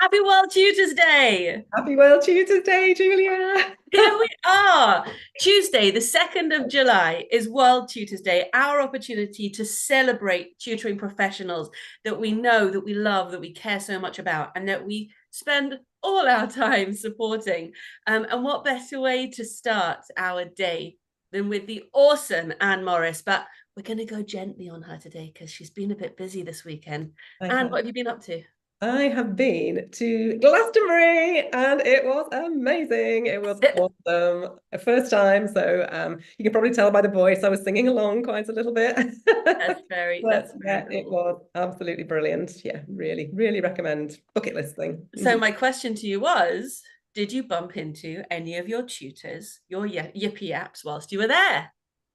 Happy World Tutors Day! Happy World Tutors Day, Julia. Here we are. Tuesday, the 2nd of July, is World Tutors Day, our opportunity to celebrate tutoring professionals that we know, that we love, that we care so much about, and that we spend all our time supporting. And what better way to start our day than with the awesome Anne Morris? But we're going to go gently on her today because she's been a bit busy this weekend. I Anne, have what have you been up to? I have been to Glastonbury and it was amazing. It was awesome. First time, so you can probably tell by the voice I was singing along quite a little bit. That's But very yeah, it cool. was absolutely brilliant. Yeah, really, really recommend. Bucket list thing. So my question to you was, did you bump into any of your tutors, your Yipiyapps whilst you were there?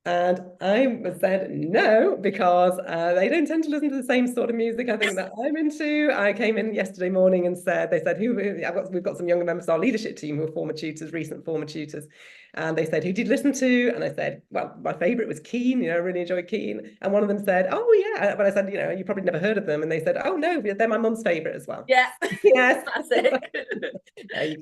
And I was said no because they don't tend to listen to the same sort of music I think that I'm into. I came in yesterday morning and said they said we've got some younger members of our leadership team who are former tutors, recent former tutors, and they said who did you listen to? And I said, well, my favourite was Keane. I really enjoyed Keane. And one of them said, oh yeah, but I said you probably never heard of them, and they said, oh no, they're my mum's favourite as well. Yeah, Yes, classic. there you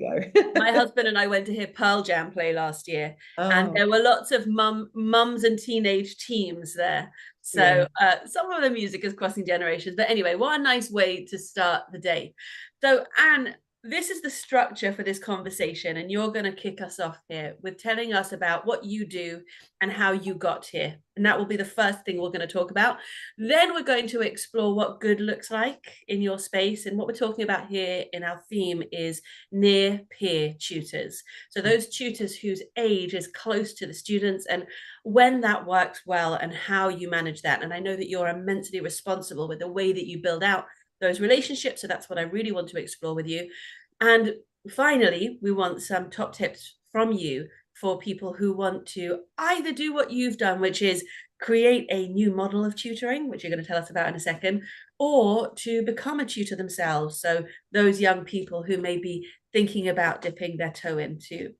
My go. husband and I went to hear Pearl Jam play last year, and Oh there were lots of mums and teenage teams there. yeah. So some of the music is crossing generations. But anyway, what a nice way to start the day. So, Anne, this is the structure for this conversation, and you're going to kick us off here with telling us about what you do and how you got here. And that will be the first thing we're going to talk about. Then we're going to explore what good looks like in your space. And what we're talking about here in our theme is near peer tutors. So those tutors whose age is close to the students and when that works well and how you manage that. And I know that you're immensely responsible with the way that you build out those relationships. So that's what I really want to explore with you. And finally, we want some top tips from you for people who want to either do what you've done, which is create a new model of tutoring, which you're going to tell us about in a second, or to become a tutor themselves. So those young people who may be thinking about dipping their toe into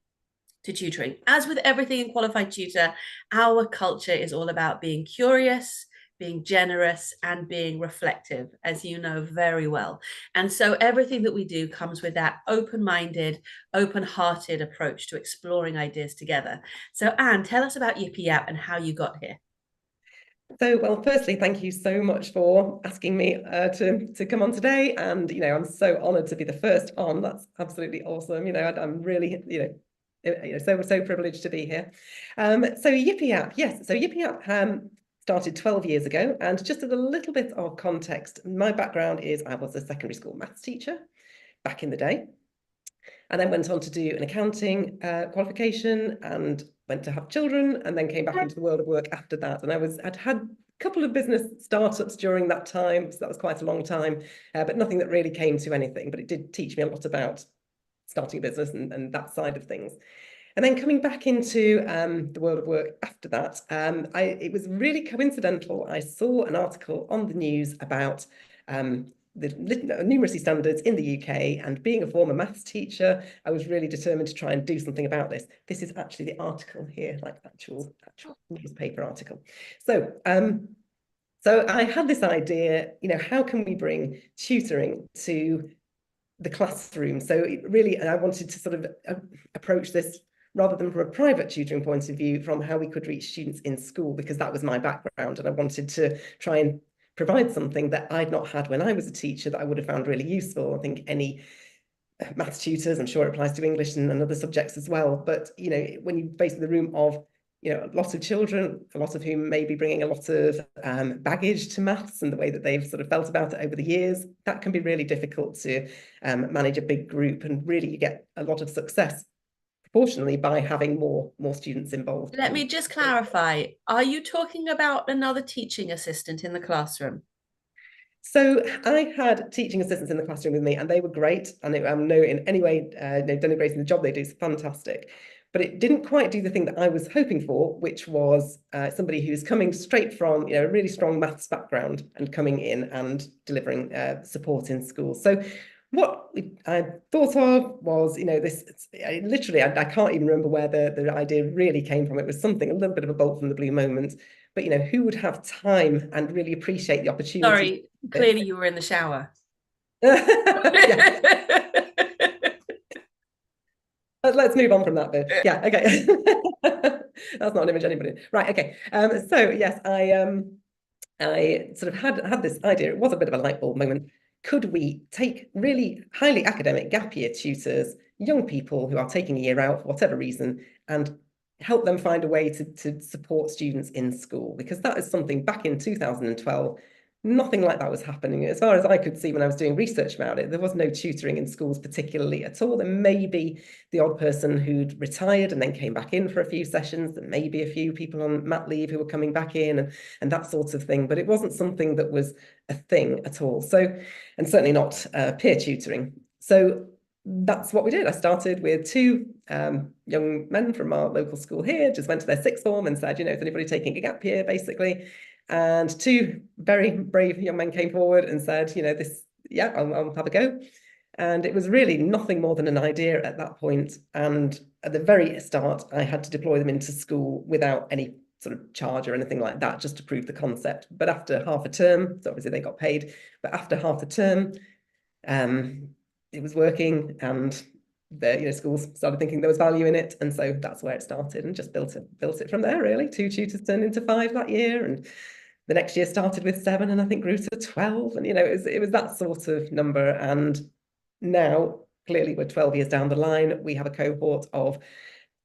tutoring. As with everything in qualified tutor, our culture is all about being curious, being generous, and being reflective, as you know very well. And so everything that we do comes with that open-minded, open-hearted approach to exploring ideas together. So Anne, tell us about Yipiyap and how you got here. So, well, firstly, thank you so much for asking me to come on today. And, I'm so honored to be the first on. That's absolutely awesome. I'm really, so privileged to be here. So Yipiyap, yes. So Yipiyap started 12 years ago. And just as a little bit of context, my background is I was a secondary school maths teacher back in the day, and then went on to do an accounting qualification and went to have children, and then came back into the world of work after that. And I'd had a couple of business startups during that time, so that was quite a long time, but nothing that really came to anything. But it did teach me a lot about starting a business and that side of things. And then coming back into the world of work after that, it was really coincidental. I saw an article on the news about the numeracy standards in the UK, and being a former maths teacher, I was really determined to try and do something about this. This is actually the article here, like actual newspaper article. So I had this idea, how can we bring tutoring to the classroom? So really, I wanted to sort of approach this rather than from a private tutoring point of view, from how we could reach students in school, because that was my background, and I wanted to try and provide something that I'd not had when I was a teacher that I would have found really useful. I think any maths tutors, I'm sure it applies to English and other subjects as well. But, when you face the room of, a lot of children, a lot of whom may be bringing a lot of baggage to maths and the way that they've sort of felt about it over the years, that can be really difficult to manage a big group. And really, you get a lot of success proportionally by having more students involved. Let me just clarify. Are you talking about another teaching assistant in the classroom? So I had teaching assistants in the classroom with me, and they were great. And I'm no in any way denigrating the job they do is fantastic, but it didn't quite do the thing that I was hoping for, which was somebody who's coming straight from a really strong maths background and coming in and delivering support in schools. So what I thought of was, this literally, I can't even remember where the idea really came from. It was something, a little bit of a bolt from the blue moment. But, who would have time and really appreciate the opportunity? Sorry, clearly you were in the shower. Yeah. Let's move on from that bit. Yeah, okay. That's not an image anybody. Right, okay. So yes, I sort of had this idea. It was a bit of a light bulb moment. Could we take really highly academic gap year tutors, young people who are taking a year out for whatever reason, and help them find a way to support students in school? Because that is something back in 2012, nothing like that was happening. As far as I could see when I was doing research about it, there was no tutoring in schools particularly at all. There may be the odd person who'd retired and then came back in for a few sessions, and maybe a few people on mat leave who were coming back in and that sort of thing. But it wasn't something that was a thing at all. So, and certainly not peer tutoring. So that's what we did. I started with two young men from our local school here, just went to their sixth form and said, is anybody taking a gap year, basically? And two very brave young men came forward and said, yeah, I'll have a go. And it was really nothing more than an idea at that point. And at the very start, I had to deploy them into school without any sort of charge or anything like that, just to prove the concept. But after half a term, so obviously they got paid, but after half a term, it was working, and the schools started thinking there was value in it, and so that's where it started, and just built it from there. Really, two tutors turned into 5 that year, and the next year started with 7, and I think grew to 12, and it was that sort of number. And now clearly we're 12 years down the line. We have a cohort of,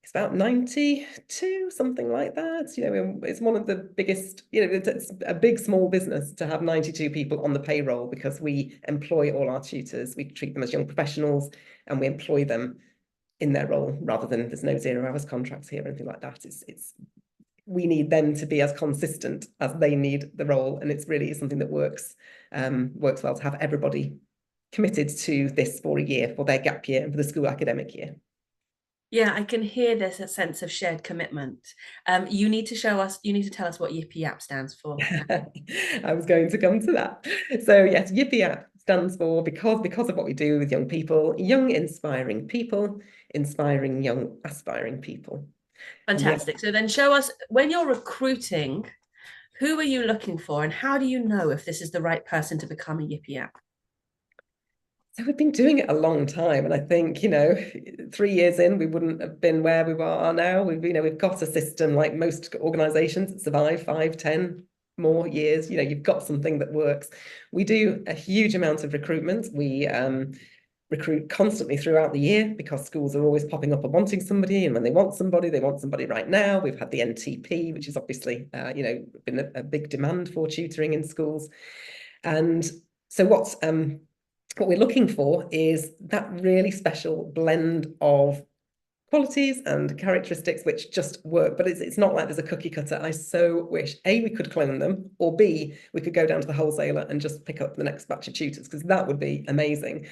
it's about 92, something like that. It's one of the biggest, it's a big small business to have 92 people on the payroll, because we employ all our tutors. We treat them as young professionals and we employ them in their role, rather than, there's no 0 hours contracts here or anything like that. It's we need them to be as consistent as they need the role, and it's really something that works well to have everybody committed to this for a year, for their gap year and for the school academic year. Yeah, I can hear there's a sense of shared commitment. You need to tell us what Yipiyap stands for. I was going to come to that. So yes, Yipiyap stands for, because of what we do with young people, young inspiring people, inspiring young aspiring people. Fantastic. So then show us, when you're recruiting, who are you looking for, and how do you know if this is the right person to become a Yipiyap? So we've been doing it a long time, and I think 3 years in, we wouldn't have been where we are now. We've got a system, like most organisations, that survive 5, 10 more years. You've got something that works. We do a huge amount of recruitment. We recruit constantly throughout the year, because schools are always popping up and wanting somebody, and when they want somebody right now. We've had the NTP, which is obviously been a big demand for tutoring in schools. And so what we're looking for is that really special blend of qualities and characteristics which just work. But it's not like there's a cookie cutter. I so wish, A, we could clone them, or B, we could go down to the wholesaler and just pick up the next batch of tutors, because that would be amazing.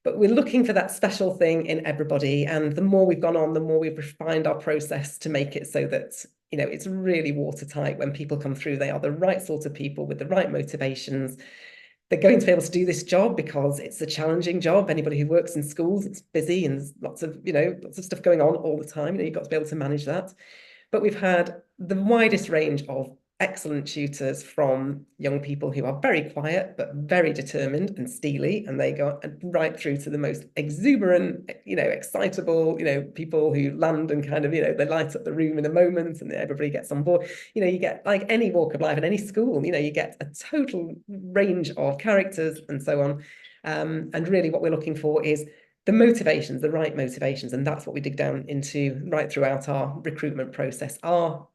But we're looking for that special thing in everybody. And the more we've gone on, the more we've refined our process to make it so that, it's really watertight. When people come through, they are the right sort of people with the right motivations. They're going to be able to do this job because it's a challenging job. Anybody who works in schools, it's busy, and there's lots of stuff going on all the time. You've got to be able to manage that. But we've had the widest range of excellent tutors, from young people who are very quiet but very determined and steely, and they go right through to the most exuberant, excitable, people who land and kind of, they light up the room in a moment, and everybody gets on board. You get, like any walk of life in any school, you get a total range of characters and so on. And really what we're looking for is the motivations, the right motivations, and that's what we dig down into right throughout our recruitment process. Are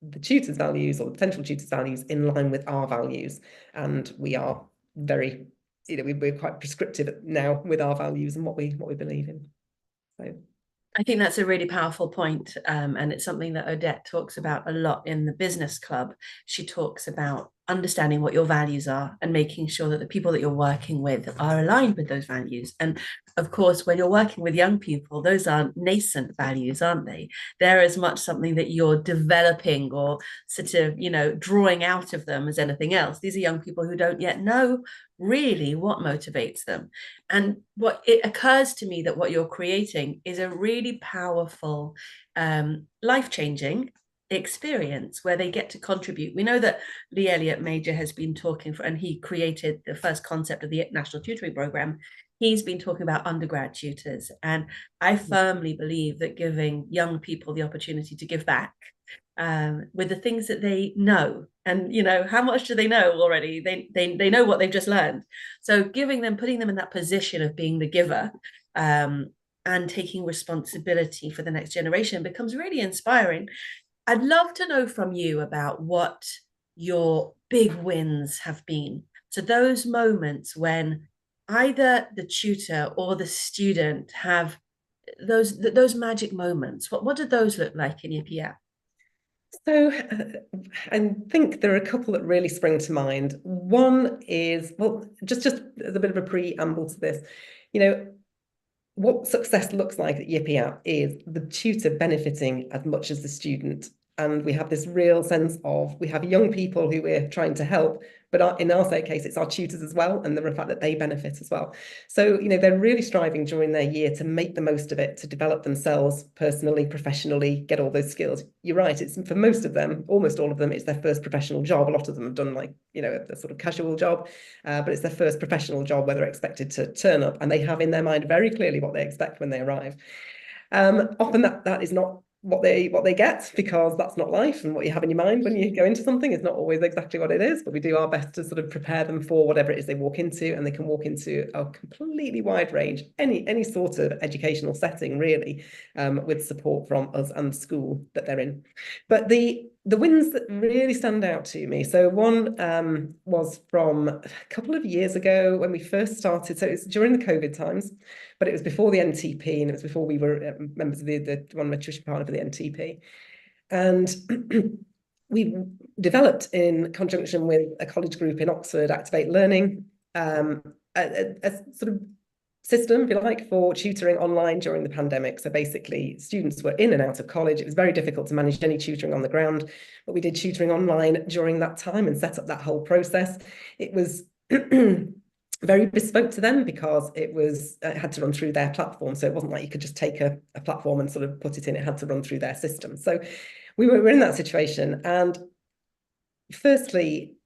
the tutors' values, or the potential tutors' values, in line with our values? And we are very, we're quite prescriptive now with our values and what we believe in. So I think that's a really powerful point, and it's something that Odette talks about a lot in the business club. She talks about understanding what your values are and making sure that the people that you're working with are aligned with those values. And of course, when you're working with young people, those are nascent values, aren't they? They're as much something that you're developing or sort of, drawing out of them as anything else. These are young people who don't yet know really what motivates them. And what it occurs to me that what you're creating is a really powerful, life-changing, experience where they get to contribute. We know that Lee Elliott Major has been talking for, and he created the first concept of the National Tutoring Program. He's been talking about undergrad tutors. And I firmly believe that giving young people the opportunity to give back with the things that they know, and how much do they know already? They know what they've just learned. So giving them, putting them in that position of being the giver, and taking responsibility for the next generation becomes really inspiring. I'd love to know from you about what your big wins have been. So those moments when either the tutor or the student have those magic moments. What do those look like in Yipiyap? So I think there are a couple that really spring to mind. One is, well, just as a bit of a preamble to this, what success looks like at Yipiyap is the tutor benefiting as much as the student. And we have this real sense of, we have young people who we're trying to help, but in our case, it's our tutors as well, and the fact that they benefit as well. So, they're really striving during their year to make the most of it, to develop themselves personally, professionally, get all those skills. You're right, it's for most of them, almost all of them, it's their first professional job. A lot of them have done a sort of casual job, but it's their first professional job where they're expected to turn up, and they have in their mind very clearly what they expect when they arrive. Often that is not what they get, because that's not life, and what you have in your mind when you go into something is not always exactly what it is, but we do our best to sort of prepare them for whatever it is they walk into, and they can walk into a completely wide range, any sort of educational setting really, with support from us and the school that they're in. But the wins that really stand out to me, so one was from a couple of years ago when we first started. So it's during the COVID times, but it was before the NTP, and it was before we were members of the one tuition partner for the NTP. And we developed, in conjunction with a college group in Oxford, Activate Learning, a sort of system, if you like, for tutoring online during the pandemic. So basically, students were in and out of college. It was very difficult to manage any tutoring on the ground, but we did tutoring online during that time and set up that whole process. It was very bespoke to them, because it had to run through their platform. So it wasn't like you could just take a platform and sort of put it in. It had to run through their system. So we were in that situation. And firstly,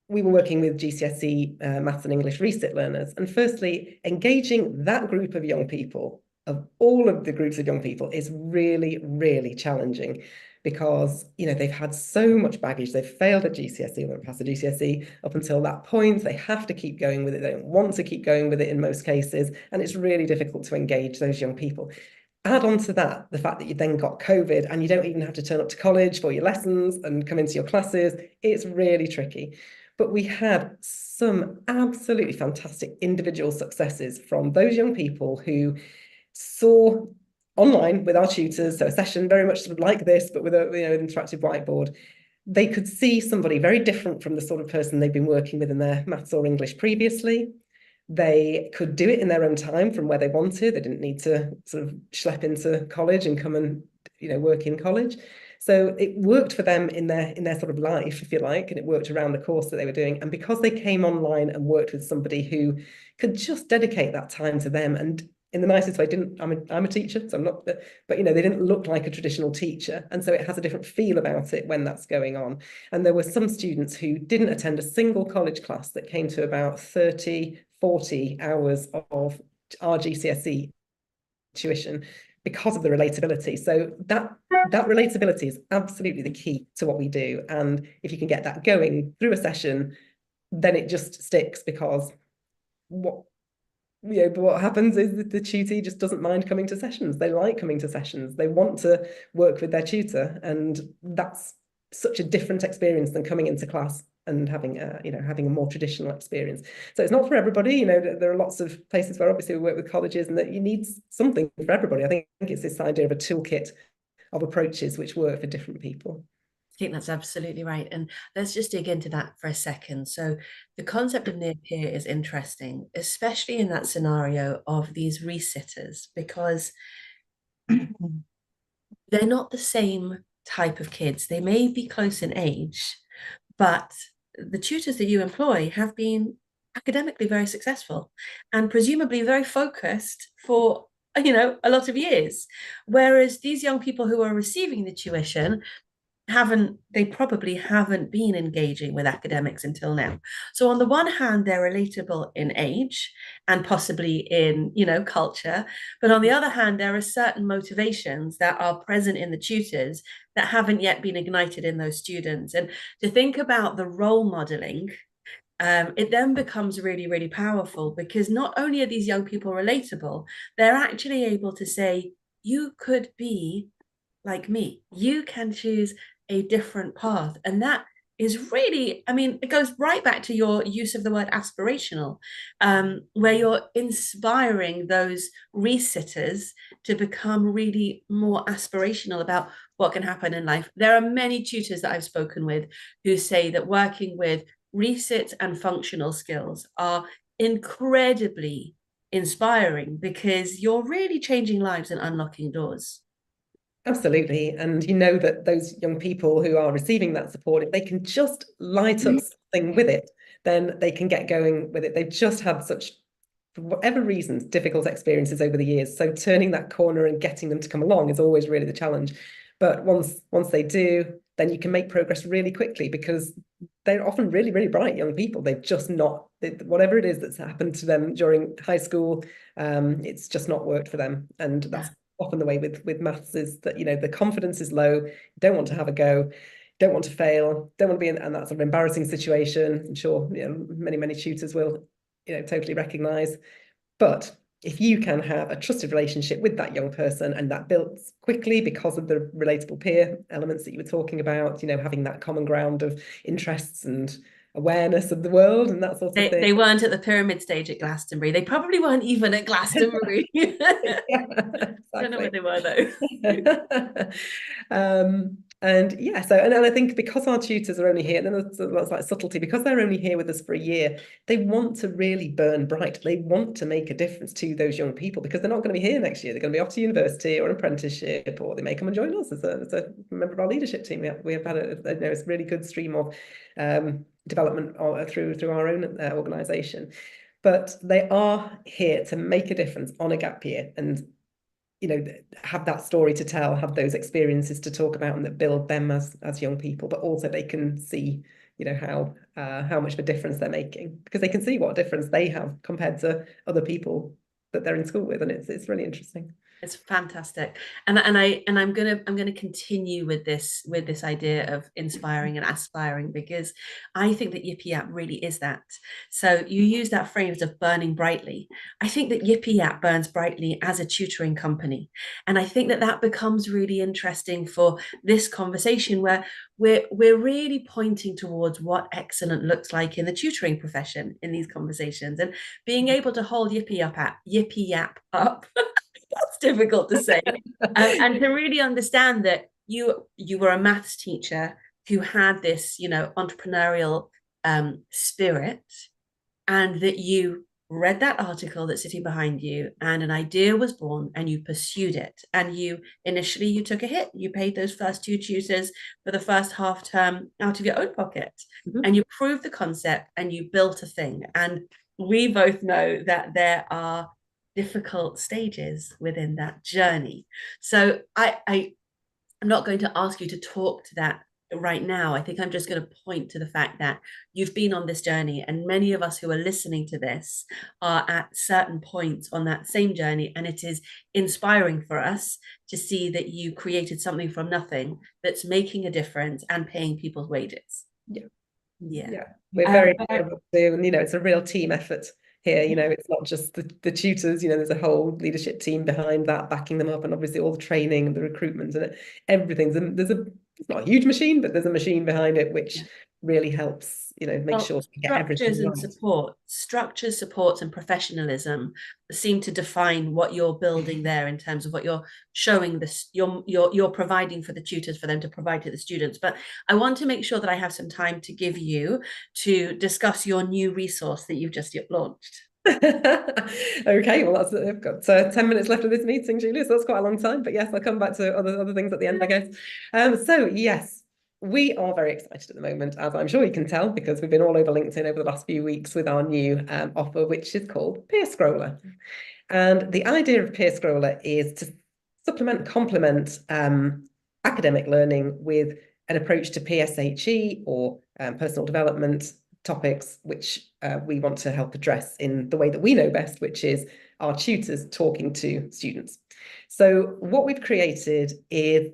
we were working with GCSE maths and English resit learners. And firstly, engaging that group of young people, of all of the groups of young people, is really, really challenging, because they've had so much baggage. They've failed at GCSE, they haven't passed the GCSE up until that point. They have to keep going with it. They don't want to keep going with it in most cases, and it's really difficult to engage those young people. Add on to that the fact that you then got COVID, and you don't even have to turn up to college for your lessons and come into your classes. It's really tricky. But we had some absolutely fantastic individual successes from those young people who saw online with our tutors, so a session very much sort of like this, but with an interactive whiteboard. They could see somebody very different from the sort of person they've been working with in their maths or English previously. They could do it in their own time from where they wanted. They didn't need to sort of schlep into college and come and work in college. So it worked for them in their sort of life, if you like, and it worked around the course that they were doing. And because they came online and worked with somebody who could just dedicate that time to them, and in the nicest way, I'm a teacher, so I'm not, but they didn't look like a traditional teacher. And so it has a different feel about it when that's going on. And there were some students who didn't attend a single college class that came to about 30, 40 hours of our GCSE tuition because of the relatability. So that relatability is absolutely the key to what we do. And if you can get that going through a session, then it just sticks, because what happens is that the tutee just doesn't mind coming to sessions. They like coming to sessions. They want to work with their tutor, and that's such a different experience than coming into class and having a more traditional experience. So it's not for everybody. There are lots of places where obviously we work with colleges, and that you need something for everybody. I think it's this idea of a toolkit of approaches which work for different people. I think that's absolutely right. And let's just dig into that for a second. So the concept of near peer is interesting, especially in that scenario of these resitters, because they're not the same type of kids. They may be close in age, but the tutors that you employ have been academically very successful and presumably very focused for a lot of years. Whereas these young people who are receiving the tuition they probably haven't been engaging with academics until now. So on the one hand, they're relatable in age and possibly in, culture, but on the other hand, there are certain motivations that are present in the tutors that haven't yet been ignited in those students. And to think about the role modeling, it then becomes really, really powerful, because not only are these young people relatable, they're actually able to say, you could be like me. You can choose a different path. And that is really, I mean, it goes right back to your use of the word aspirational, where you're inspiring those resitters to become really more aspirational about what can happen in life. There are many tutors that I've spoken with who say that working with resit and functional skills are incredibly inspiring, because you're really changing lives and unlocking doors. Absolutely. And you know that those young people who are receiving that support, if they can just light up something with it, then they can get going with it. They've just had such, for whatever reasons, difficult experiences over the years. So turning that corner and getting them to come along is always really the challenge. But once they do, then you can make progress really quickly, because they're often really, really bright young people. They've just not, whatever it is that's happened to them during high school, it's just not worked for them. And that's often the way with maths, is that, the confidence is low, don't want to have a go, don't want to fail, don't want to be in, and that's an embarrassing situation. I'm sure many tutors will totally recognize. But if you can have a trusted relationship with that young person, and that builds quickly because of the relatable peer elements that you were talking about, having that common ground of interests and awareness of the world and that sort of thing. They weren't at the pyramid stage at Glastonbury. They probably weren't even at Glastonbury. Yeah, I don't know where exactly. they were though. And yeah, so and I think because our tutors are only here, and that's like subtlety, because they're only here with us for a year, they want to really burn bright. They want to make a difference to those young people, because they're not going to be here next year. They're going to be off to university or an apprenticeship, or they may come and join us as a member of our leadership team. We have had a really good stream of development through our own organisation. But they are here to make a difference on a gap year, and have that story to tell, have those experiences to talk about, and that build them as young people. But also they can see how much of a difference they're making, because they can see what difference they have compared to other people that they're in school with, and it's really interesting. It's fantastic, and I'm gonna continue with this idea of inspiring and aspiring, because I think that Yipiyap really is that. So you use that phrase of burning brightly. I think that Yipiyap burns brightly as a tutoring company, and I think that that becomes really interesting for this conversation, where we're really pointing towards what excellent looks like in the tutoring profession in these conversations, and being able to hold Yipiyap up. That's difficult to say. And to really understand that you were a maths teacher who had this, entrepreneurial spirit, and that you read that article that's sitting behind you, and an idea was born, and you pursued it. And you took a hit. You paid those first two tutors for the first half term out of your own pocket, and you proved the concept, and you built a thing. And we both know that there are difficult stages within that journey. So I'm not going to ask you to talk to that right now. I think I'm just going to point to the fact that you've been on this journey, and many of us who are listening to this are at certain points on that same journey, and it is inspiring for us to see that you created something from nothing that's making a difference and paying people's wages. Yeah, we're very proud to do, and it's a real team effort here. It's not just the tutors. There's a whole leadership team behind that, backing them up, and obviously all the training and the recruitment and everything's. And it's not a huge machine, but there's a machine behind it which really helps. Make sure to get everything right. Structures, supports, and professionalism seem to define what you're building there, in terms of what you're showing this, you're providing for the tutors, for them to provide to the students. But I want to make sure that I have some time to give you to discuss your new resource that you've just launched. Okay, well, I've got 10 minutes left of this meeting, Julia, so that's quite a long time. But yes, I'll come back to other things at the end, I guess. So yes, we are very excited at the moment, as I'm sure you can tell, because we've been all over LinkedIn over the last few weeks with our new offer, which is called Peer Scroller. And the idea of Peer Scroller is to supplement, complement academic learning with an approach to PSHE or personal development topics, which we want to help address in the way that we know best, which is our tutors talking to students. So what we've created is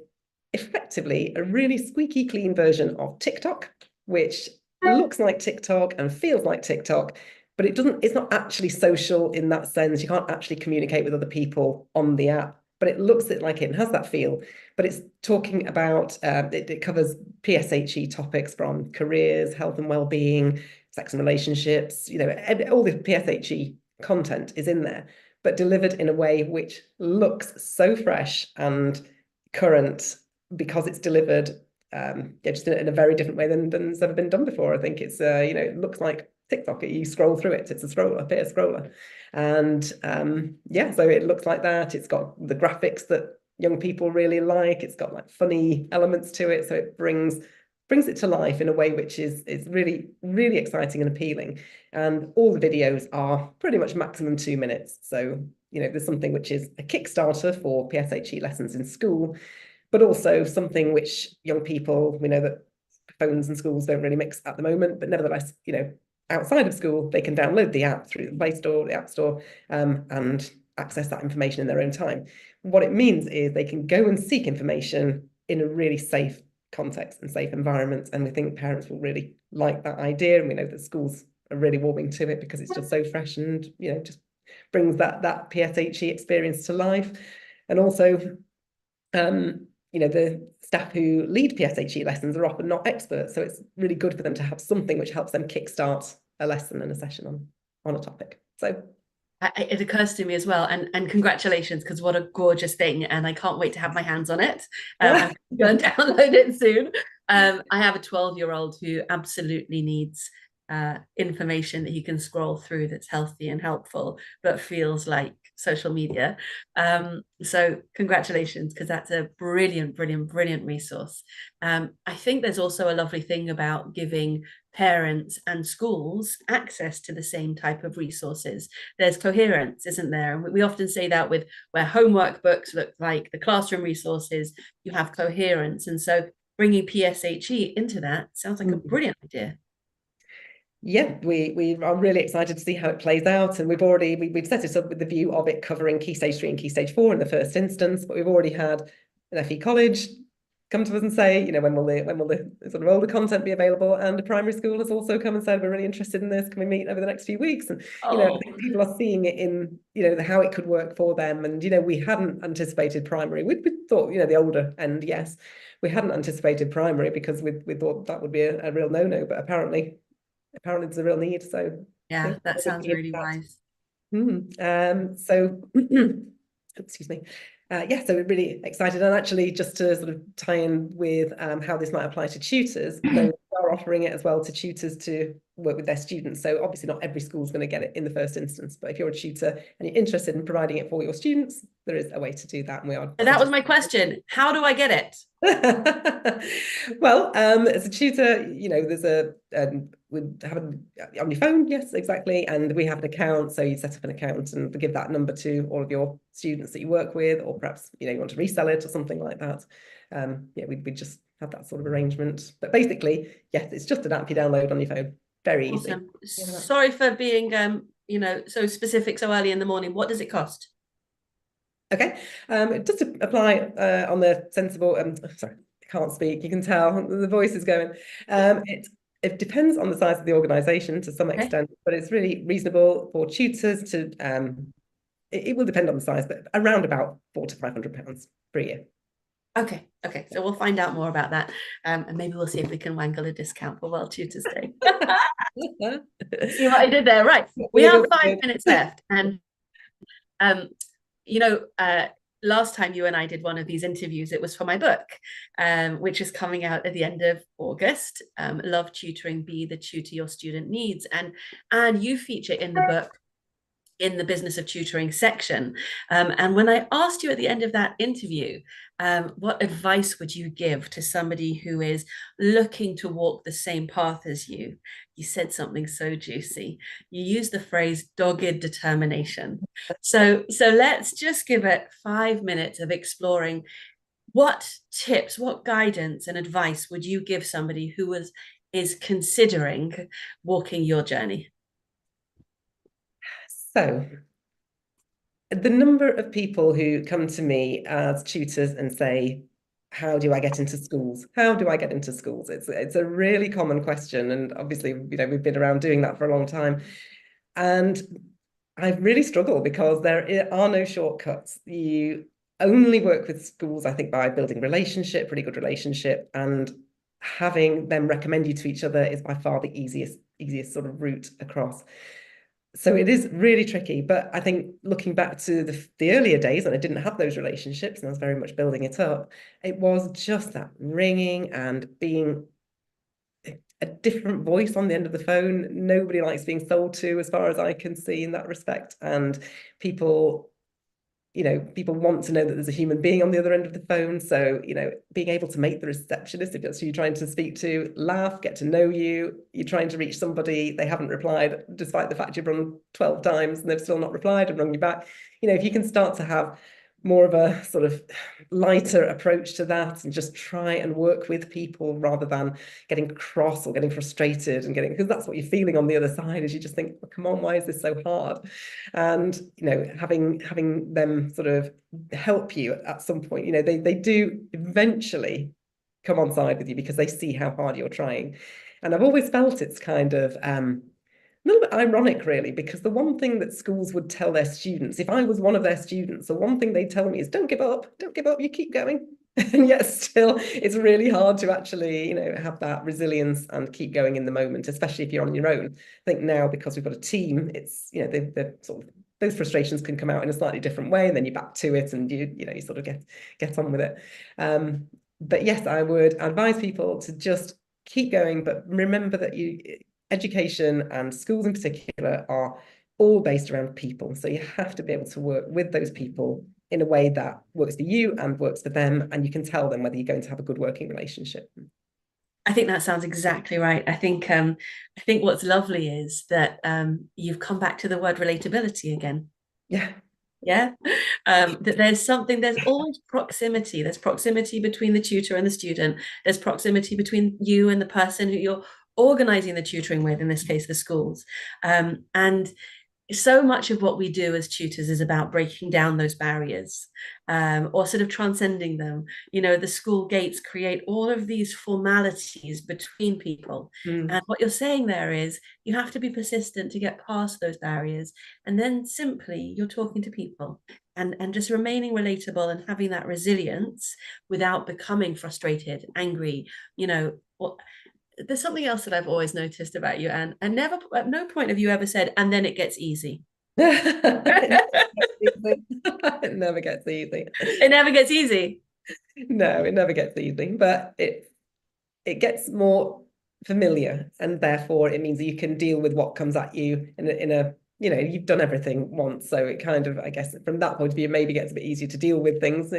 effectively a really squeaky clean version of TikTok, which looks like TikTok and feels like TikTok, but it's not actually social in that sense. You can't actually communicate with other people on the app, but it looks like it and has that feel. But it's talking about, it covers PSHE topics from careers, health and well-being, sex and relationships, all the PSHE content is in there, but delivered in a way which looks so fresh and current because it's delivered just in a very different way than's ever been done before. I think it's, it looks like TikTok. You scroll through it, it's a scroller. And so it looks like that. It's got the graphics that young people really like. It's got like funny elements to it. So it brings it to life in a way which is really, really exciting and appealing. And all the videos are pretty much maximum 2 minutes. So, there's something which is a Kickstarter for PSHE lessons in school, but also something which young people, we know that phones and schools don't really mix at the moment, but nevertheless, outside of school, they can download the app through the Play Store, the App Store, and access that information in their own time. What it means is they can go and seek information in a really safe context and safe environment. And we think parents will really like that idea. And we know that schools are really warming to it because it's just so fresh and, just brings that PSHE experience to life. And also, the staff who lead PSHE lessons are often not experts. So it's really good for them to have something which helps them kickstart a lesson and a session on a topic. So it occurs to me as well, and congratulations, because what a gorgeous thing, and I can't wait to have my hands on it. I'm going to download it soon. I have a 12-year-old who absolutely needs information that he can scroll through that's healthy and helpful, but feels like social media. So congratulations, because that's a brilliant resource. I think there's also a lovely thing about giving parents and schools access to the same type of resources. There's coherence, isn't there? And we often say that with where homework books look like the classroom resources, you have coherence. And so bringing PSHE into that sounds like a brilliant idea. Yeah, we are really excited to see how it plays out, and we've set it up with the view of it covering Key Stage 3 and Key Stage 4 in the first instance, but we've already had an FE college come to us and say, when will the sort of older content be available? And a primary school has also come and said, we're really interested in this. Can we meet over the next few weeks? And I think people are seeing it in how it could work for them. And we hadn't anticipated primary. We thought the older end, yes, we hadn't anticipated primary because we thought that would be a real no-no, but apparently there's a real need. So yeah, that sounds really wise. So excuse me. So we're really excited, and actually just to sort of tie in with how this might apply to tutors, we are offering it as well to tutors to work with their students. So obviously not every school is going to get it in the first instance, but if you're a tutor and you're interested in providing it for your students, there is a way to do that. And we are. That was my question. How do I get it? Well, as a tutor, there's we have on your phone, yes, exactly, and we have an account. So you set up an account and give that number to all of your students that you work with, or perhaps you want to resell it or something like that. We just have that sort of arrangement. But basically, yes, it's just an app you download on your phone. Very easy. Sorry for being so specific so early in the morning. What does it cost? Okay, just to apply on the sensible, sorry, I can't speak, you can tell the voice is going. It depends on the size of the organisation to some extent, but it's really reasonable for tutors to, it will depend on the size, but around about £400 to £500 per year. Okay, so we'll find out more about that, and maybe we'll see if we can wangle a discount for World Tutors Day. See what I did there, right? We have 5 minutes left, and last time you and I did one of these interviews, it was for my book, which is coming out at the end of August. Love Tutoring, Be the Tutor Your Student Needs, and you feature in the book in the business of tutoring section. And when I asked you at the end of that interview, what advice would you give to somebody who is looking to walk the same path as you? You said something so juicy. You used the phrase dogged determination. So let's just give it 5 minutes of exploring what tips, what guidance and advice would you give somebody who is considering walking your journey? So the number of people who come to me as tutors and say, how do I get into schools? How do I get into schools? It's a really common question. And obviously, we've been around doing that for a long time. And I really struggle because there are no shortcuts. You only work with schools, I think, by building relationship, really good relationship, and having them recommend you to each other is by far the easiest sort of route across. So it is really tricky, but I think looking back to the earlier days when I didn't have those relationships and I was very much building it up, it was just that ringing and being a different voice on the end of the phone. Nobody likes being sold to, as far as I can see, in that respect. And people, people want to know that there's a human being on the other end of the phone. So, being able to make the receptionist, if that's who you're trying to speak to, laugh, get to know you, you're trying to reach somebody, they haven't replied, despite the fact you've rung 12 times and they've still not replied and rung you back. If you can start to have more of a sort of lighter approach to that and just try and work with people rather than getting cross or getting frustrated and because that's what you're feeling on the other side, is you just think, oh, come on, why is this so hard? And having them sort of help you at some point, they do eventually come on side with you because they see how hard you're trying. And I've always felt it's kind of a little bit ironic, really, because the one thing that schools would tell their students, if I was one of their students, the one thing they'd tell me is, don't give up, you keep going. And yet still, it's really hard to actually, have that resilience and keep going in the moment, especially if you're on your own. I think now, because we've got a team, it's, the sort of, those frustrations can come out in a slightly different way, and then you're back to it and you sort of get on with it. But yes, I would advise people to just keep going, but remember that education and schools in particular are all based around people. So you have to be able to work with those people in a way that works for you and works for them. And you can tell them whether you're going to have a good working relationship. I think that sounds exactly right. I think what's lovely is that you've come back to the word relatability again. Yeah. Yeah. That there's always proximity. There's proximity between the tutor and the student. There's proximity between you and the person who you're organizing the tutoring with, in this case, the schools. And so much of what we do as tutors is about breaking down those barriers, or sort of transcending them. The school gates create all of these formalities between people. And what you're saying there is you have to be persistent to get past those barriers. And then simply you're talking to people and just remaining relatable and having that resilience without becoming frustrated, angry, there's something else that I've always noticed about you, Anne, and never, at no point have you ever said, and then it gets easy. It never gets easy. It never gets easy. No, it never gets easy, but it gets more familiar, and therefore it means that you can deal with what comes at you in a you've done everything once, so it kind of, I guess, from that point of view, maybe gets a bit easier to deal with things.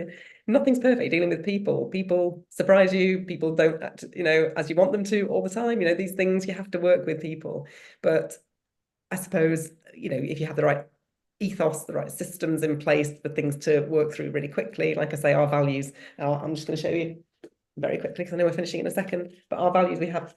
Nothing's perfect. Dealing with people surprise you, people don't act as you want them to all the time. These things, you have to work with people. But I suppose if you have the right ethos, the right systems in place for things to work through really quickly, like I say, our values I'm just going to show you very quickly because I know we're finishing in a second, but our values, we have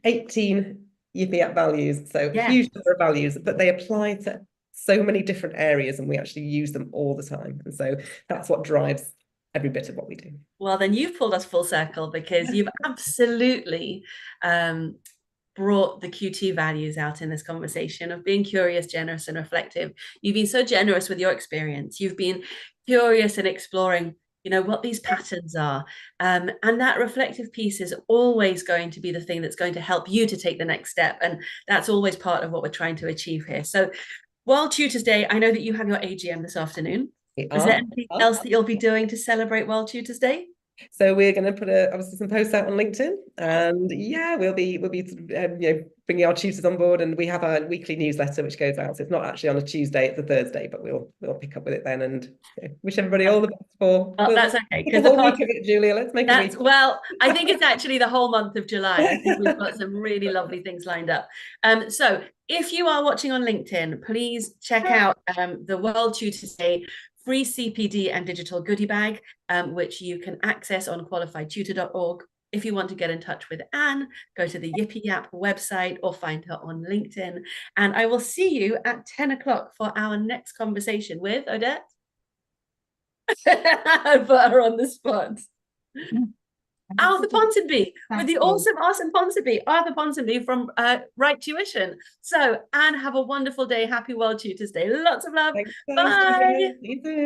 18 Yipiyap values, so Yeah. huge number of values, but they apply to so many different areas and we actually use them all the time. And so that's what drives every bit of what we do. Well, then you've pulled us full circle, because you've absolutely brought the QT values out in this conversation of being curious, generous, and reflective. You've been so generous with your experience. You've been curious and exploring what these patterns are, and that reflective piece is always going to be the thing that's going to help you to take the next step, and that's always part of what we're trying to achieve here. So World Tutors Day, I know that you have your AGM this afternoon. Is there anything else that you'll be doing to celebrate World Tutors Day? So we're going to put obviously some posts out on LinkedIn, and yeah, we'll be bringing our tutors on board, and we have a weekly newsletter which goes out. So it's not actually on a Tuesday; it's a Thursday, but we'll pick up with it then, and wish everybody all the best for. Well, that's okay, because the whole week of it, Julia. Let's make a week. Well, I think it's actually the whole month of July. I think we've got some really lovely things lined up. So if you are watching on LinkedIn, please check out the World Tutors Day free CPD and digital goodie bag, which you can access on qualifiedtutor.org. If you want to get in touch with Anne, go to the Yipiyap website or find her on LinkedIn. And I will see you at 10 o'clock for our next conversation with Odette. I put her on the spot. Arthur Ponsonby, with the awesome Ponsonby, Arthur Ponsonby from Right Tuition. So, Anne, have a wonderful day. Happy World Tutors Day. Lots of love. Thanks, Bye. See you soon.